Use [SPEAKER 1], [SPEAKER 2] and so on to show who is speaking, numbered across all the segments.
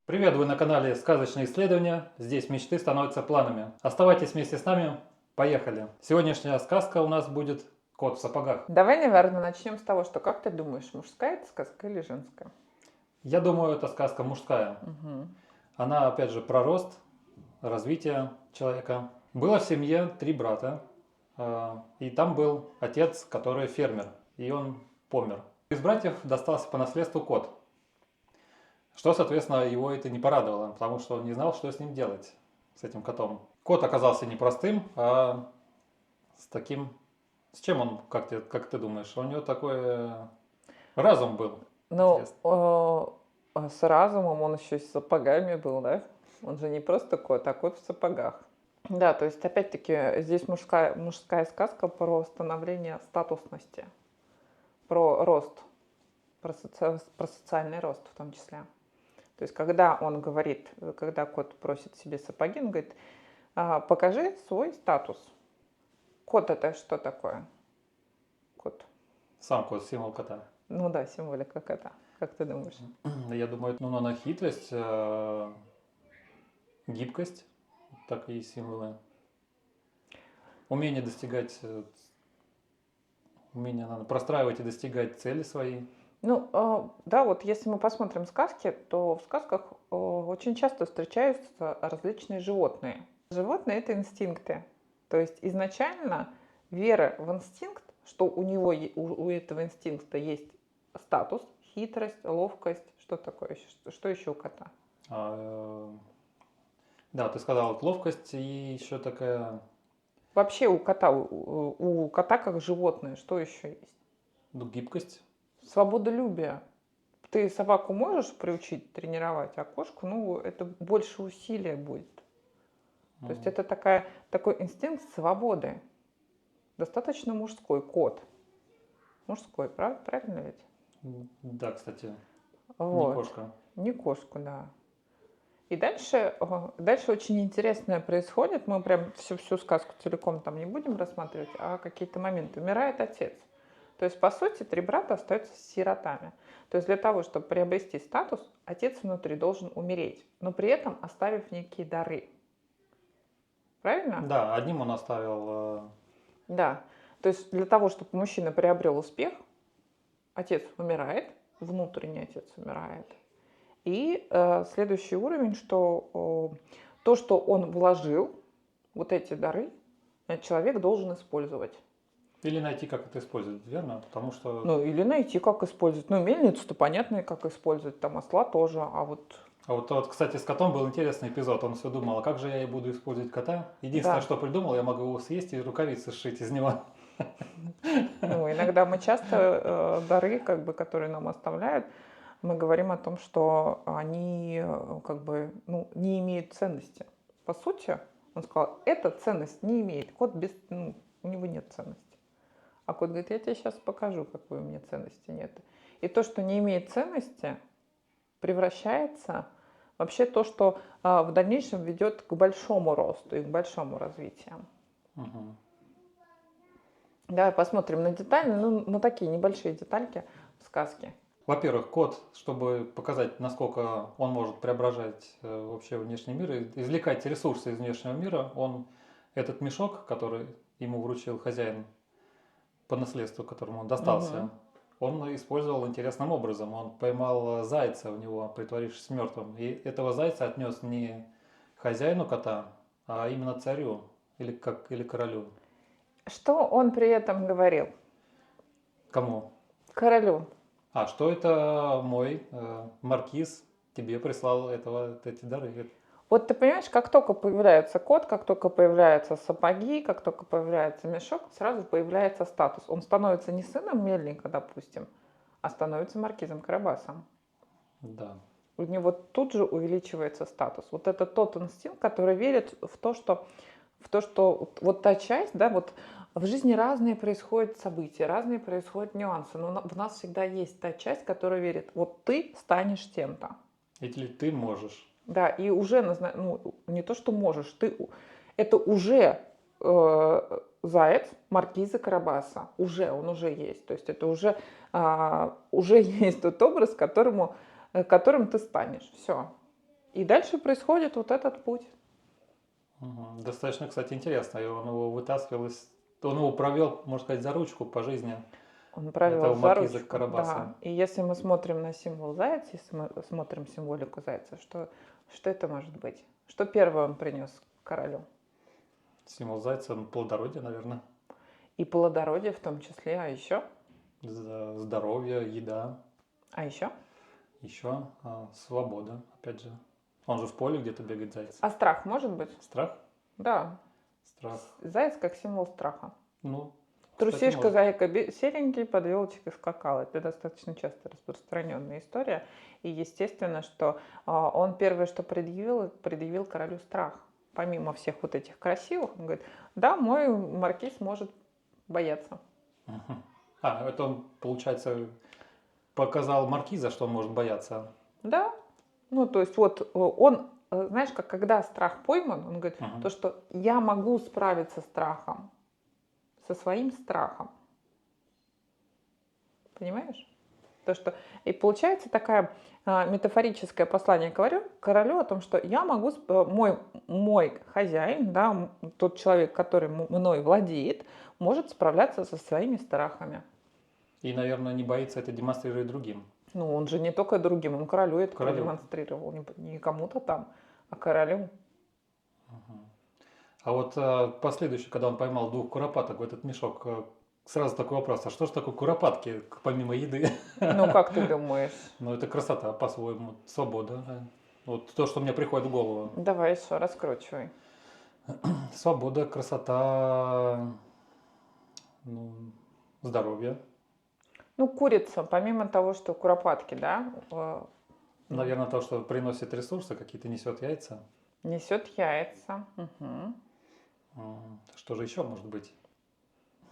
[SPEAKER 1] Привет, вы на канале «Сказочные исследования». Здесь мечты становятся планами. Оставайтесь вместе с нами. Поехали. Сегодняшняя сказка у нас будет «Кот в сапогах».
[SPEAKER 2] Давай, наверное, начнем с того, что как ты думаешь, мужская это сказка или женская?
[SPEAKER 1] Я думаю, это сказка мужская.
[SPEAKER 2] Мгм.
[SPEAKER 1] Она, опять же, про рост, развитие человека. Было в семье 3 брата. И там был отец, который фермер. И он помер. Из братьев достался по наследству кот. Что, соответственно, его это не порадовало, потому что он не знал, что с ним делать, с этим котом. Кот оказался не простым, а с таким... С чем он, как ты думаешь? У него такой разум был.
[SPEAKER 2] Ну,
[SPEAKER 1] Интересно.
[SPEAKER 2] с разумом он еще и с сапогами был, да? Он же не просто кот, а кот в сапогах. Да, то есть, опять-таки, здесь мужская сказка про становление статусности, про рост, про социальный рост в том числе. То есть, когда он говорит, когда кот просит себе сапоги, он говорит, покажи свой статус. Кот это что такое? Кот.
[SPEAKER 1] Сам кот, символ кота.
[SPEAKER 2] Ну да, символика кота. Как ты думаешь?
[SPEAKER 1] Я думаю, ну, она хитрость, гибкость, такие символы. Умение достигать, умение наверное, простраивать и достигать цели свои.
[SPEAKER 2] Ну, да, вот если мы посмотрим сказки, то в сказках очень часто встречаются различные животные. Животные – это инстинкты. То есть изначально вера в инстинкт, что у него, у этого инстинкта есть статус, хитрость, ловкость, что такое, что еще у кота?
[SPEAKER 1] Да, ты сказал, вот ловкость и еще такая,
[SPEAKER 2] Вообще у кота, у кота как животное, что еще есть?
[SPEAKER 1] ну, гибкость.
[SPEAKER 2] Свободолюбие. Ты собаку можешь приучить тренировать, а кошку, ну, это больше усилия будет. То есть это такой инстинкт свободы. Достаточно мужской кот. Мужской, правильно ведь?
[SPEAKER 1] Да, кстати, не
[SPEAKER 2] Вот.
[SPEAKER 1] кошка.
[SPEAKER 2] Не кошку, да. И дальше очень интересное происходит. Мы прям всю сказку целиком там не будем рассматривать, а какие-то моменты. Умирает отец. То есть, по сути, 3 брата остаются сиротами. То есть для того, чтобы приобрести статус, отец внутри должен умереть, но при этом оставив некие дары. Правильно?
[SPEAKER 1] Да, одним он оставил,
[SPEAKER 2] Да. То есть для того, чтобы мужчина приобрел успех, отец умирает, внутренний отец умирает. И следующий уровень, что то, что он вложил, вот эти дары, человек должен использовать.
[SPEAKER 1] или найти, как это использовать, верно? Потому что...
[SPEAKER 2] Ну, или найти, как использовать. Ну, мельницу-то понятно, как использовать, там осла тоже, а вот...
[SPEAKER 1] А вот, кстати, с котом был интересный эпизод. Он все думал, а как же я и буду использовать кота? Единственное,
[SPEAKER 2] Да.
[SPEAKER 1] что придумал, я могу его съесть и рукавицы сшить из него.
[SPEAKER 2] Ну, иногда мы часто дары, как бы, которые нам оставляют, мы говорим о том, что они как бы, ну, не имеют ценности. По сути, он сказал, эта ценность не имеет. Кот без, ну, у него нет ценности. А кот говорит, я тебе сейчас покажу, какой у меня ценности нет. И то, что не имеет ценности, превращается вообще то, что в дальнейшем ведет к большому росту и к большому развитию.
[SPEAKER 1] Мгм.
[SPEAKER 2] Давай посмотрим на детали, ну, на такие небольшие детальки в сказке.
[SPEAKER 1] Во-первых, кот, чтобы показать, насколько он может преображать вообще внешний мир, и извлекать ресурсы из внешнего мира, он этот мешок, который ему вручил хозяин по наследству, которому он достался,
[SPEAKER 2] Мгм.
[SPEAKER 1] он использовал интересным образом. Он поймал зайца в него, притворившись мертвым. И этого зайца отнес не хозяину кота, а именно царю или королю.
[SPEAKER 2] Что он при этом говорил?
[SPEAKER 1] Кому?
[SPEAKER 2] Королю.
[SPEAKER 1] А что это мой маркиз тебе прислал эти дары?
[SPEAKER 2] Вот ты понимаешь, как только появляется кот, как только появляются сапоги, как только появляется мешок, сразу появляется статус. Он становится не сыном мельника, допустим, а становится маркизом Карабасом.
[SPEAKER 1] Да.
[SPEAKER 2] У него тут же увеличивается статус. Вот это тот инстинкт, который верит в то, что вот та часть, да, вот в жизни разные происходят события, разные происходят нюансы, но в нас всегда есть та часть, которая верит, вот ты станешь тем-то.
[SPEAKER 1] Или ты можешь.
[SPEAKER 2] Да, и уже, ну, не то, что можешь, это уже заяц маркиза Карабаса, он уже есть, то есть это уже есть тот образ, которым ты станешь, все. И дальше происходит вот этот путь.
[SPEAKER 1] Мгм. Достаточно, кстати, интересно. И он его вытаскивал Он его провел, можно сказать, за ручку по жизни
[SPEAKER 2] Он провел
[SPEAKER 1] этого
[SPEAKER 2] за
[SPEAKER 1] маркиза
[SPEAKER 2] ручку,
[SPEAKER 1] Карабаса.
[SPEAKER 2] да. И если мы смотрим на символ заяц, если мы смотрим символику зайца, что это может быть? Что первое он принес королю?
[SPEAKER 1] Символ зайца, плодородие, наверное.
[SPEAKER 2] И плодородие в том числе, а еще?
[SPEAKER 1] Здоровье, еда.
[SPEAKER 2] А еще?
[SPEAKER 1] Еще свобода, опять же. Он же в поле где-то бегает, заяц.
[SPEAKER 2] А страх может быть?
[SPEAKER 1] Страх?
[SPEAKER 2] Да.
[SPEAKER 1] Страх.
[SPEAKER 2] Заяц как символ страха.
[SPEAKER 1] Ну, кстати,
[SPEAKER 2] Трусишка,
[SPEAKER 1] может.
[SPEAKER 2] зайка серенький, под елочкой скакал. Это достаточно часто распространенная история. И естественно, что он первое, что предъявил королю страх. Помимо всех вот этих красивых, он говорит, да, мой маркиз может бояться.
[SPEAKER 1] Мгм. Это он, получается, показал маркиза, что он может бояться.
[SPEAKER 2] Да, ну то есть вот он, знаешь, как когда страх пойман, он говорит,
[SPEAKER 1] Мгм.
[SPEAKER 2] то, что я могу справиться с страхом, со своим страхом. Понимаешь? То, что... И получается такое метафорическое послание королю о том, что я могу, мой хозяин, да, тот человек, который мной владеет, может справляться со своими страхами.
[SPEAKER 1] И, наверное, не боится это демонстрировать другим.
[SPEAKER 2] Ну, он же не только другим, он королю это
[SPEAKER 1] Королю.
[SPEAKER 2] продемонстрировал, не кому-то там, а королю.
[SPEAKER 1] Мгм. А вот последующий, когда он поймал 2 куропаток в этот мешок, сразу такой вопрос, а что же такое куропатки, помимо еды?
[SPEAKER 2] Ну, как ты думаешь?
[SPEAKER 1] Ну, это красота, по-своему, свобода. Вот то, что мне приходит в голову.
[SPEAKER 2] Давай еще раскручивай.
[SPEAKER 1] Свобода, красота, ну, здоровье.
[SPEAKER 2] Ну, курица, помимо того, что куропатки, да,
[SPEAKER 1] Наверное, то, что приносит ресурсы, какие-то несет яйца.
[SPEAKER 2] несет яйца. Мгм.
[SPEAKER 1] Что же еще может быть?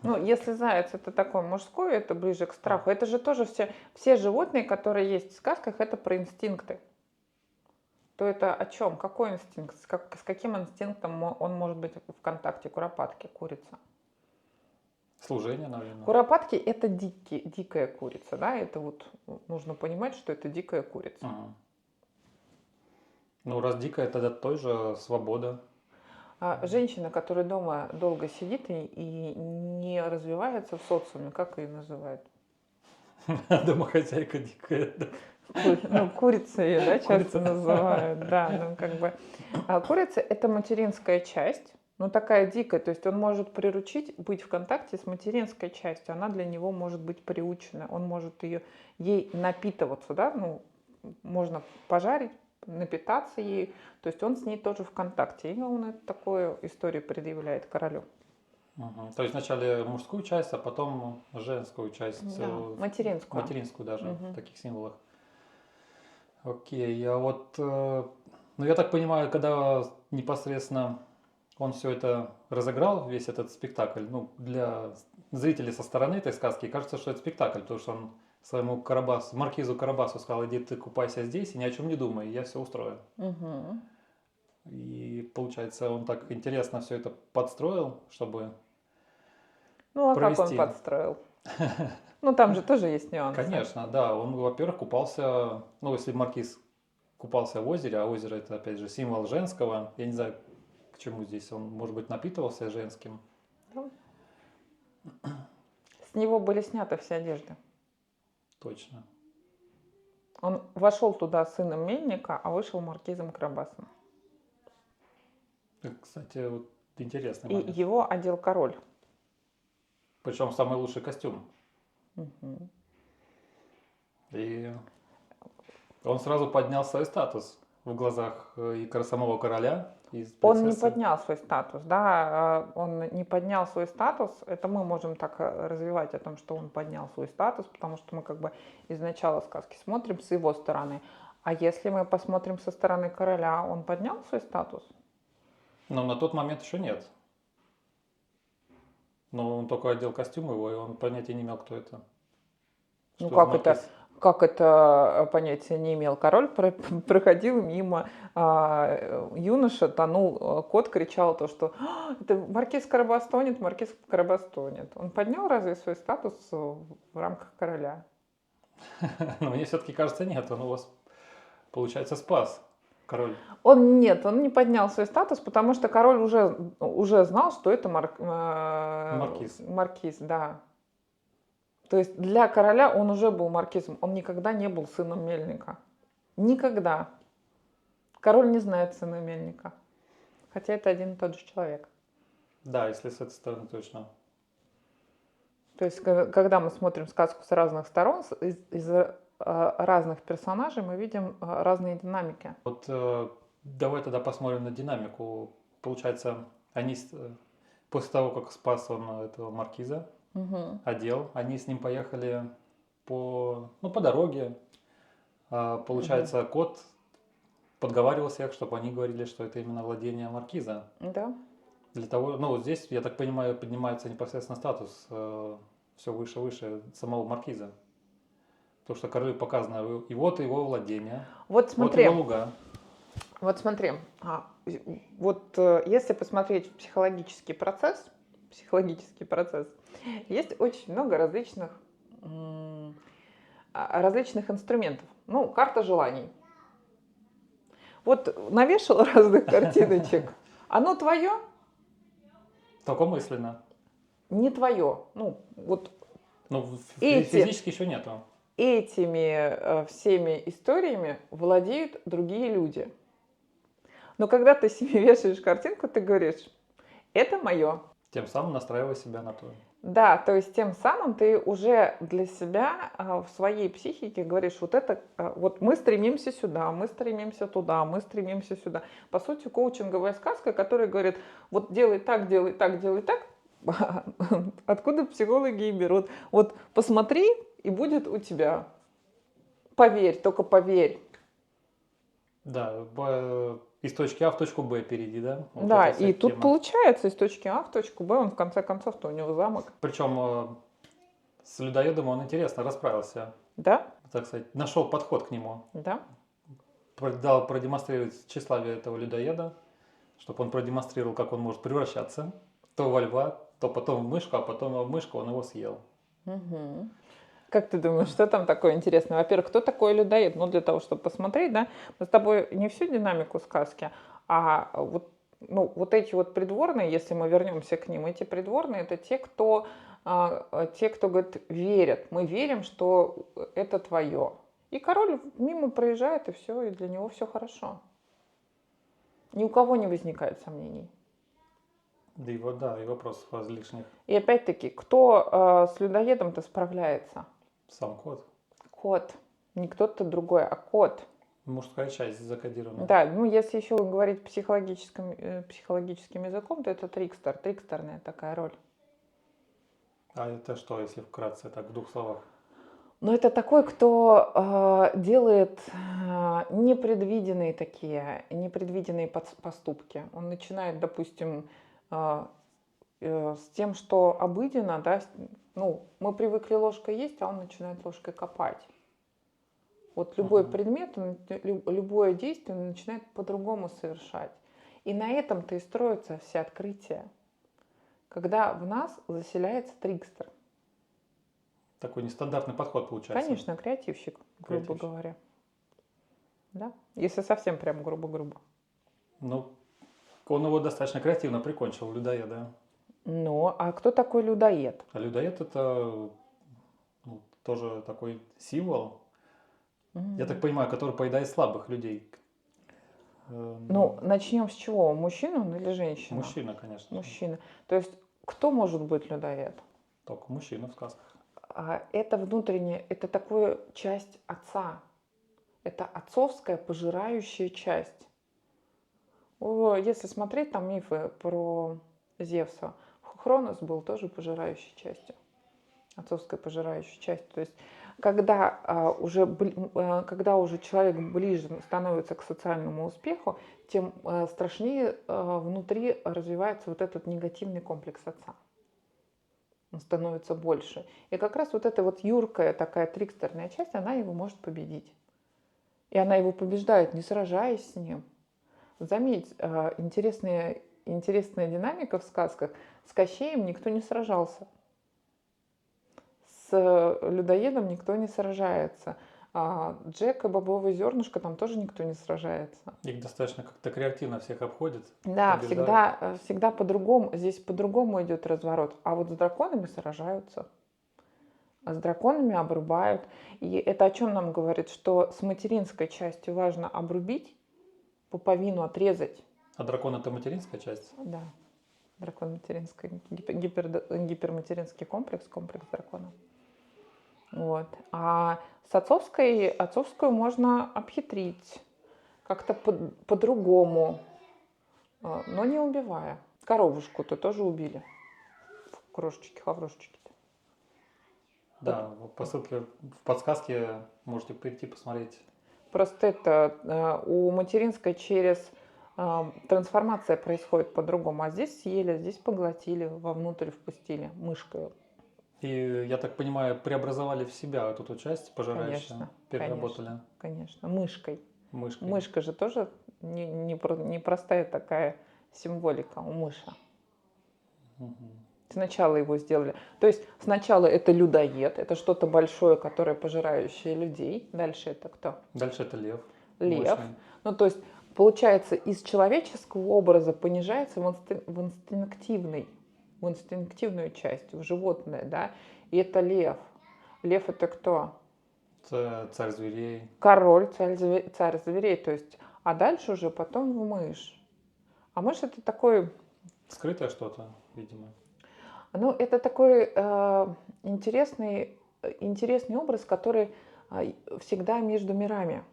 [SPEAKER 2] Ну, если заяц это такой мужской, это ближе к страху. Это же тоже все животные, которые есть в сказках, это про инстинкты. То это о чем? Какой инстинкт? С каким инстинктом он может быть в контакте? Куропатки, курица.
[SPEAKER 1] Служение, наверное.
[SPEAKER 2] Куропатки это дикая курица, да? Это вот нужно понимать, что это дикая курица.
[SPEAKER 1] Мгм. Ну, раз дикая, тогда тоже свобода.
[SPEAKER 2] Женщина, которая дома долго сидит и не развивается в социуме, как ее называют?
[SPEAKER 1] Домохозяйка дикая. Да.
[SPEAKER 2] Ну, курица ее, да, часто
[SPEAKER 1] Курица.
[SPEAKER 2] называют, да, ну, как бы. А курица – это материнская часть, ну, такая дикая, то есть он может приручить быть в контакте с материнской частью, она для него может быть приучена, он может ей напитываться, да, ну, можно пожарить, напитаться ей, то есть он с ней тоже в контакте, и он такую историю предъявляет королю.
[SPEAKER 1] Мгм. То есть вначале мужскую часть, а потом женскую часть,
[SPEAKER 2] Да, материнскую.
[SPEAKER 1] материнскую даже в
[SPEAKER 2] Мгм.
[SPEAKER 1] таких символах. Окей, а вот, ну я так понимаю, когда непосредственно он все это разыграл, весь этот спектакль, ну для зрителей со стороны этой сказки кажется, что это спектакль, потому что он своему маркизу Карабасу сказал, иди ты купайся здесь и ни о чем не думай, я все устрою.
[SPEAKER 2] Мгм.
[SPEAKER 1] И получается, он так интересно все это подстроил, чтобы
[SPEAKER 2] Ну, а как он
[SPEAKER 1] провести.
[SPEAKER 2] подстроил? Ну, там же тоже есть нюансы.
[SPEAKER 1] Конечно, да, он, во-первых, купался, ну, если маркиз купался в озере, а озеро это, опять же, символ женского, я не знаю, к чему здесь, он, может быть, напитывался женским.
[SPEAKER 2] Да. С него были сняты все одежды.
[SPEAKER 1] Точно.
[SPEAKER 2] Он вошел туда сыном мельника, а вышел маркизом Карабасом.
[SPEAKER 1] Кстати, вот интересный
[SPEAKER 2] И
[SPEAKER 1] момент.
[SPEAKER 2] его одел король.
[SPEAKER 1] Причем самый лучший костюм.
[SPEAKER 2] Мгм.
[SPEAKER 1] И он сразу поднял свой статус в глазах и самого короля, и
[SPEAKER 2] Он не
[SPEAKER 1] принцессы.
[SPEAKER 2] поднял свой статус, да, он не поднял свой статус, это мы можем так развивать о том, что он поднял свой статус, потому что мы как бы из начала сказки смотрим с его стороны. А если мы посмотрим со стороны короля, он поднял свой статус?
[SPEAKER 1] Но на тот момент еще нет. Но он только одел костюм его, и он понятия не имел, кто это.
[SPEAKER 2] Ну
[SPEAKER 1] Что за
[SPEAKER 2] как это,
[SPEAKER 1] маркиз.
[SPEAKER 2] как это понятие не имел? Король проходил мимо, юноша тонул, кот кричал то, что это маркиз Карабас тонет, маркиз Карабас тонет. Он поднял разве свой статус в рамках короля?
[SPEAKER 1] Но мне все-таки кажется, нет, он его, получается, спас. король?
[SPEAKER 2] Он не поднял свой статус, потому что король уже знал, что это
[SPEAKER 1] Маркиз.
[SPEAKER 2] маркиз, да. То есть для короля он уже был маркизом. Он никогда не был сыном мельника. Никогда. Король не знает сына мельника. Хотя это один и тот же человек.
[SPEAKER 1] Да, если с этой стороны точно.
[SPEAKER 2] То есть, когда мы смотрим сказку с разных сторон, из разных персонажей, мы видим разные динамики.
[SPEAKER 1] Вот давай тогда посмотрим на динамику. Получается, после того, как спас он этого маркиза, одел, они с ним поехали по дороге. Получается, кот подговаривал всех, чтобы они говорили, что это именно владение маркиза.
[SPEAKER 2] Да.
[SPEAKER 1] Для того, вот здесь, я так понимаю, поднимается непосредственно статус все выше и выше самого маркиза. Потому что королю показано и вот его владение,
[SPEAKER 2] Вот смотри.
[SPEAKER 1] вот его луга.
[SPEAKER 2] Вот смотри. Если посмотреть психологический процесс, есть очень много различных инструментов. Ну, карта желаний. Вот навешал разных картиночек. Оно твое?
[SPEAKER 1] Только мысленно.
[SPEAKER 2] Не твое.
[SPEAKER 1] Физически еще нету.
[SPEAKER 2] Этими всеми историями владеют другие люди. Но когда ты себе вешаешь картинку, ты говоришь, это мое.
[SPEAKER 1] Тем самым настраивая себя на то.
[SPEAKER 2] Да, то есть тем самым ты уже для себя в своей психике говоришь, вот мы стремимся сюда, мы стремимся туда, мы стремимся сюда. По сути, коучинговая сказка, которая говорит, вот делай так, делай так, делай так. Откуда психологи и берут? Вот посмотри, и будет у тебя. Поверь, только поверь.
[SPEAKER 1] Да, из точки А в точку Б перейди, да? Вот
[SPEAKER 2] да, и тут получается из точки А в точку Б, он в конце концов-то у него замок.
[SPEAKER 1] Причем с людоедом он интересно расправился.
[SPEAKER 2] Да?
[SPEAKER 1] Так сказать, нашел подход к нему.
[SPEAKER 2] Да.
[SPEAKER 1] Дал продемонстрировать тщеславие этого людоеда, чтобы он продемонстрировал, как он может превращаться то во льва, то потом в мышку, а потом в мышку он его съел.
[SPEAKER 2] Угу. Как ты думаешь, что там такое интересное? Во-первых, кто такой людоед? Ну, для того, чтобы посмотреть, да, мы с тобой не всю динамику сказки, а вот эти вот придворные, если мы вернемся к ним, эти придворные, это те, кто говорит, верят. Мы верим, что это твое. И король мимо проезжает, и все, и для него все хорошо. Ни у кого не возникает сомнений.
[SPEAKER 1] Да, и вопросов лишних.
[SPEAKER 2] И опять-таки, кто с людоедом-то справляется?
[SPEAKER 1] Сам кот.
[SPEAKER 2] Кот. Не кто-то другой, а кот.
[SPEAKER 1] Мужская часть закодирована.
[SPEAKER 2] Да, если еще говорить психологическим языком, то это трикстер. Трикстерная такая роль.
[SPEAKER 1] А это что, если вкратце, так в двух словах?
[SPEAKER 2] Это такой, кто делает непредвиденные поступки. Он начинает, допустим, с тем, что обыденно, да, мы привыкли ложкой есть, а он начинает ложкой копать. Вот любой предмет, любое действие он начинает по-другому совершать. И на этом-то и строятся все открытия. Когда в нас заселяется трикстер.
[SPEAKER 1] Такой нестандартный подход получается.
[SPEAKER 2] Конечно, креативщик, грубо говоря. Да? Если совсем прям грубо-грубо.
[SPEAKER 1] Он его достаточно креативно прикончил, людоеда.
[SPEAKER 2] А кто такой людоед?
[SPEAKER 1] А людоед это тоже такой символ, я так понимаю, который поедает слабых людей.
[SPEAKER 2] Начнем с чего? Мужчина он или женщина?
[SPEAKER 1] Мужчина, конечно.
[SPEAKER 2] Мужчина. То есть кто может быть людоед?
[SPEAKER 1] Только мужчина в сказках.
[SPEAKER 2] Это внутренняя, это такая часть отца. Это отцовская пожирающая часть. Если смотреть там мифы про Зевса, Хронос был тоже пожирающей частью. Отцовской пожирающей частью. То есть когда уже человек ближе становится к социальному успеху, тем страшнее внутри развивается вот этот негативный комплекс отца. Он становится больше. И как раз вот эта вот юркая такая трикстерная часть, она его может победить. И она его побеждает, не сражаясь с ним. Заметь, интересная динамика в сказках. С Кощеем никто не сражался. С людоедом никто не сражается. Джек и бобовое зернышко, там тоже никто не сражается.
[SPEAKER 1] Их достаточно как-то креативно всех обходят,
[SPEAKER 2] Да,
[SPEAKER 1] побеждают.
[SPEAKER 2] всегда по-другому, здесь по-другому идет разворот. А вот с драконами сражаются, а с драконами обрубают. И это о чем нам говорит? Что с материнской частью важно обрубить, пуповину отрезать.
[SPEAKER 1] А дракон это материнская часть?
[SPEAKER 2] Да, дракон материнский, гиперматеринский комплекс дракона. Вот. А с отцовскую можно обхитрить, как-то по-другому, но не убивая. Коровушку-то тоже убили. Крошечки, хаврошечки-то.
[SPEAKER 1] Да, по ссылке в подсказке можете прийти посмотреть.
[SPEAKER 2] Просто это у материнской через трансформация происходит по-другому. А здесь съели, здесь поглотили, вовнутрь впустили мышкой.
[SPEAKER 1] И, я так понимаю, преобразовали в себя вот эту часть пожирающую,
[SPEAKER 2] Конечно,
[SPEAKER 1] переработали
[SPEAKER 2] конечно, мышкой.
[SPEAKER 1] мышкой.
[SPEAKER 2] Мышка же тоже не простая такая символика у мыши.
[SPEAKER 1] Мгм.
[SPEAKER 2] Сначала его сделали. То есть сначала это людоед, это что-то большое, которое пожирающее людей. Дальше это кто?
[SPEAKER 1] Дальше это лев.
[SPEAKER 2] Лев.
[SPEAKER 1] Мощный.
[SPEAKER 2] Ну, то есть, получается, из человеческого образа понижается в инстинктивную часть, в животное, да. И это лев. Лев это кто?
[SPEAKER 1] Царь зверей.
[SPEAKER 2] Король, царь зверей. То есть, а дальше уже потом в мышь. А мышь это такой...
[SPEAKER 1] Скрытое что-то, видимо.
[SPEAKER 2] Ну, это такой интересный образ, который всегда между мирами.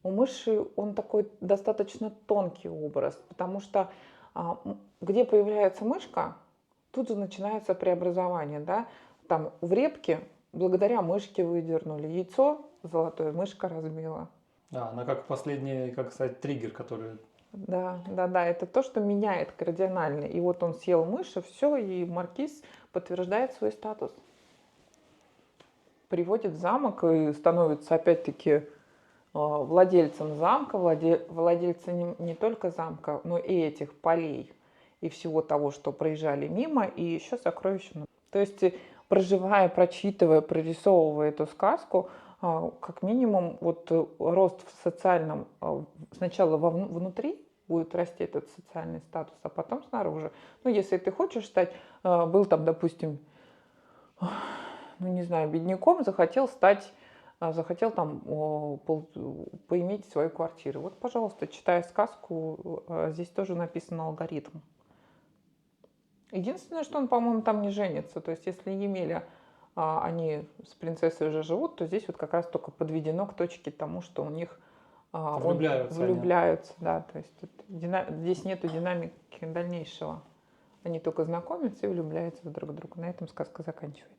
[SPEAKER 2] У мыши он такой достаточно тонкий образ, потому что где появляется мышка, тут же начинается преобразование, да. Там в репке благодаря мышке выдернули яйцо золотое, мышка разбила.
[SPEAKER 1] Да, она как последний, как сказать, триггер, который...
[SPEAKER 2] Да, это то, что меняет кардинально. И вот он съел мыши, все, и маркиз подтверждает свой статус. Приводит в замок и становится опять-таки владельцем замка, владельцем не только замка, но и этих полей, и всего того, что проезжали мимо, и еще сокровищем. То есть, проживая, прочитывая, прорисовывая эту сказку, как минимум, вот рост в социальном, сначала внутри будет расти этот социальный статус, а потом снаружи. Ну, если ты хочешь стать, был там, допустим, ну, не знаю, бедняком, захотел там поиметь свою квартиру. Вот, пожалуйста, читая сказку, здесь тоже написан алгоритм. Единственное, что он, по-моему, там не женится. То есть, если Емеля, они с принцессой уже живут, то здесь вот как раз только подведено к точке тому, что у них влюбляются, да. То есть здесь нету динамики дальнейшего. Они только знакомятся и влюбляются друг в друга. На этом сказка заканчивается.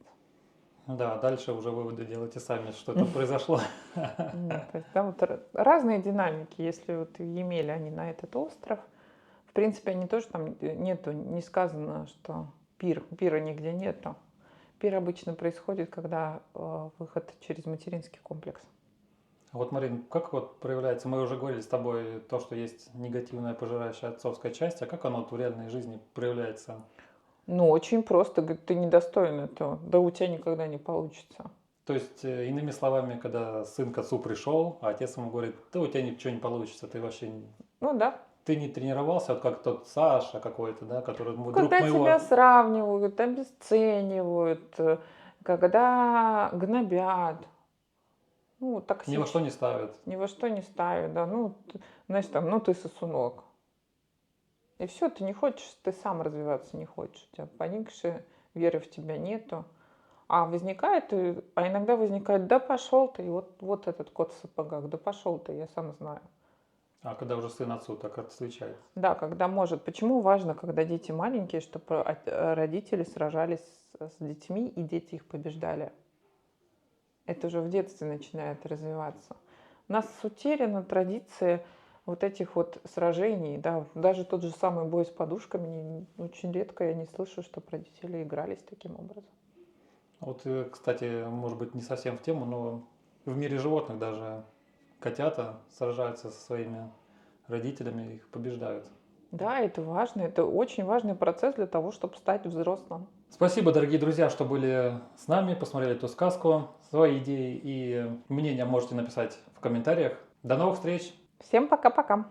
[SPEAKER 1] Да, дальше уже выводы делайте сами, что там произошло.
[SPEAKER 2] Нет, то есть, да, вот разные динамики. Если вот Емеля, они на этот остров, в принципе, они тоже там нету, не сказано, что пира нигде нету. Пир обычно происходит, когда выход через материнский комплекс.
[SPEAKER 1] Вот, Марин, как вот проявляется, мы уже говорили с тобой, то, что есть негативная пожирающая отцовская часть, а как оно вот в реальной жизни проявляется?
[SPEAKER 2] Ну, очень просто. Говорит, ты недостоин этого. Да у тебя никогда не получится.
[SPEAKER 1] То есть, иными словами, когда сын к отцу пришел, а отец ему говорит, да у тебя ничего не получится, ты вообще
[SPEAKER 2] Ну да.
[SPEAKER 1] ты не тренировался, вот как тот Саша какой-то, да, который друг
[SPEAKER 2] Когда
[SPEAKER 1] моего...
[SPEAKER 2] тебя сравнивают, обесценивают, когда гнобят, ну,
[SPEAKER 1] Ни во что
[SPEAKER 2] токсично.
[SPEAKER 1] не ставят.
[SPEAKER 2] Ни во что не ставят, да. Ну, знаешь, там, ну, ты сосунок. И все, ты не хочешь, ты сам развиваться не хочешь. У тебя поникшие, веры в тебя нету. А иногда возникает, да пошел ты, и вот этот кот в сапогах, да пошел ты, я сам знаю.
[SPEAKER 1] А когда уже сын отцу так отвечает.
[SPEAKER 2] Да, когда может. Почему важно, когда дети маленькие, чтобы родители сражались с детьми, и дети их побеждали? Это уже в детстве начинает развиваться. У нас утеряна традиция вот этих вот сражений, да, даже тот же самый бой с подушками, очень редко я не слышу, чтобы родители игрались таким образом.
[SPEAKER 1] Вот, кстати, может быть, не совсем в тему, но в мире животных даже котята сражаются со своими родителями, их побеждают.
[SPEAKER 2] Да, это важно, это очень важный процесс для того, чтобы стать взрослым.
[SPEAKER 1] Спасибо, дорогие друзья, что были с нами, посмотрели эту сказку. Свои идеи и мнения можете написать в комментариях. До новых встреч!
[SPEAKER 2] Всем пока-пока.